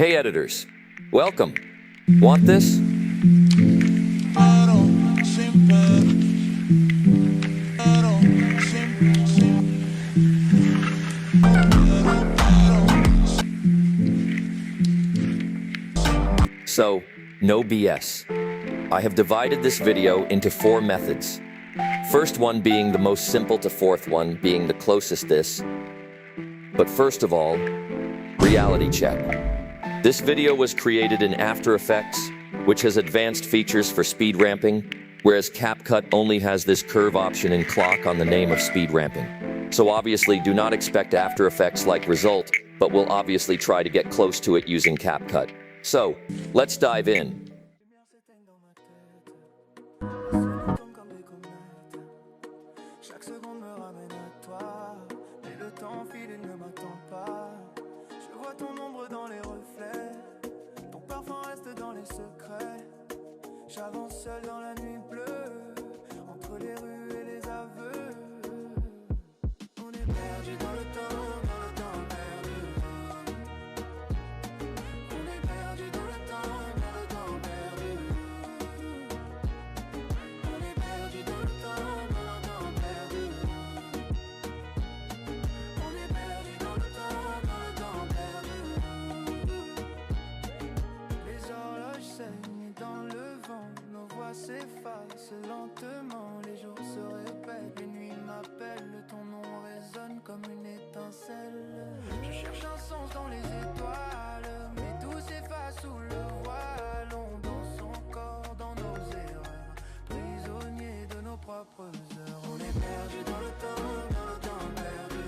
Hey editors, welcome. Want this? So, no BS. I have divided this video into 4 methods. First one being the most simple to fourth one being the closest this. But first of all, reality check. This video was created in After Effects, which has advanced features for speed ramping, whereas CapCut only has this curve option in clock on the name of speed ramping. So obviously do not expect After Effects-like result, but we'll obviously try to get close to it using CapCut. So, let's dive in. Chaque seconde me ramène à toi, mais le temps file, il ne m'attend pas. Je vois ton ombre dans les reflets, ton parfum reste dans les secrets. J'avance seul dans la nuit bleue, entre les rues et les aveux. On est perdu dans le temps perdu. On est perdu dans le temps perdu. On est perdu dans le temps perdu. On est perdu dans le temps perdu. Les horloges saignent dans le vent, nos voix s'effacent lentement. Les jours se répètent, les nuits m'appellent, ton nom résonne comme une étincelle. Je cherche un sens dans les étoiles, mais tout s'efface sous le voile. On danse encore dans nos erreurs, prisonniers de nos propres heures. On est perdu dans le temps perdu.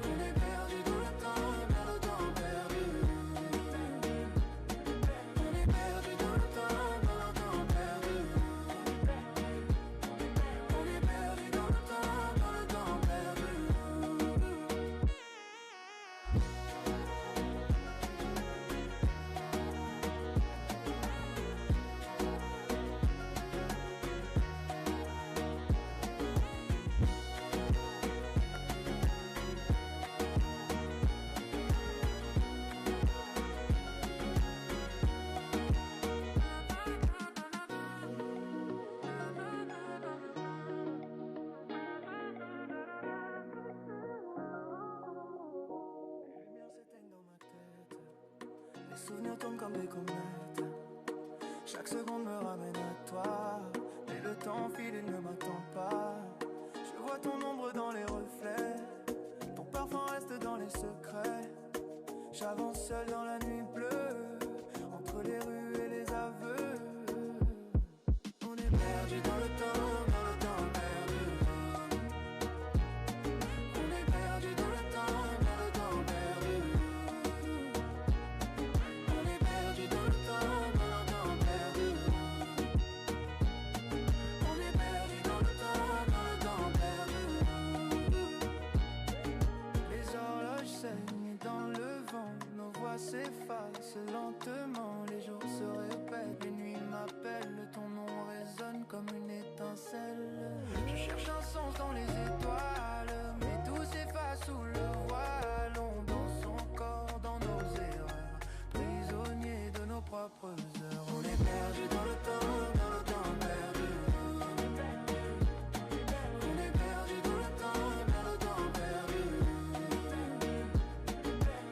On est perdu dans le temps perdu. On est perdu dans le temps perdu. On est perdu dans le temps perdu. Les souvenirs tombent comme des comètes. Chaque seconde me ramène à toi, mais le temps file, il ne m'attend pas. Je vois ton ombre dans les reflets, ton parfum reste dans les secrets. J'avance seul dans la nuit bleue, entre les rues et les aveux. On est perdu dans le temps perdu. On est perdu dans le temps perdu. On est perdu dans le temps perdu. On est perdu dans le temps perdu. Les horloges saignent dans le vent, nos voix s'effacent lentement. Les jours se répètent, les nuits m'appellent, ton nom résonne comme une étincelle. Je cherche un sens dans les étoiles, mais tout s'efface sous le voile. On danse encore dans nos erreurs, prisonniers de nos propres heures. On est perdu dans le temps perdu. On est perdu dans le temps perdu.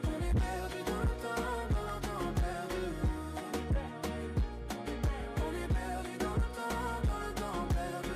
On est perdu dans le temps perdu. On est perdu dans le temps perdu.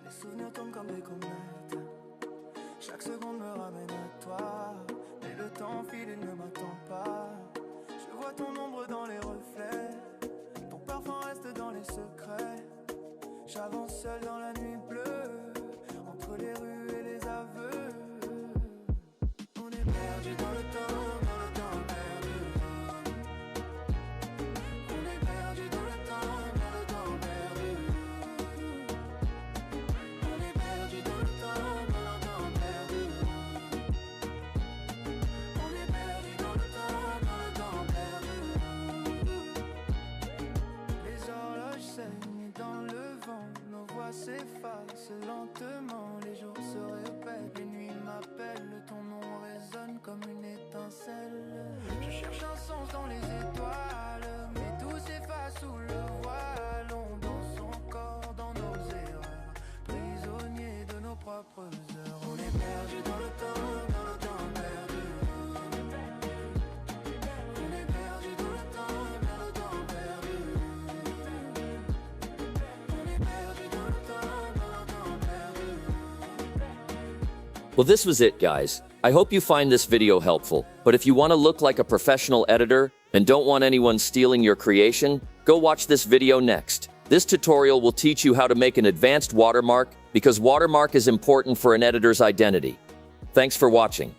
Les souvenirs tombent comme des comètes. Chaque seconde me ramène à toi, mais le temps file, il ne m'attend pas. Je vois ton ombre dans les reflets, ton parfum reste dans les secrets. J'avance seul dans la nuit bleue, entre les rues heures. On est perdu dans le temps perdu. On est perdu dans le temps perdu. On est perdu dans le temps perdu. Well, this was it, guys. I hope you find this video helpful, but if you want to look like a professional editor and don't want anyone stealing your creation, go watch this video next. This tutorial will teach you how to make an advanced watermark because watermark is important for an editor's identity. Thanks for watching.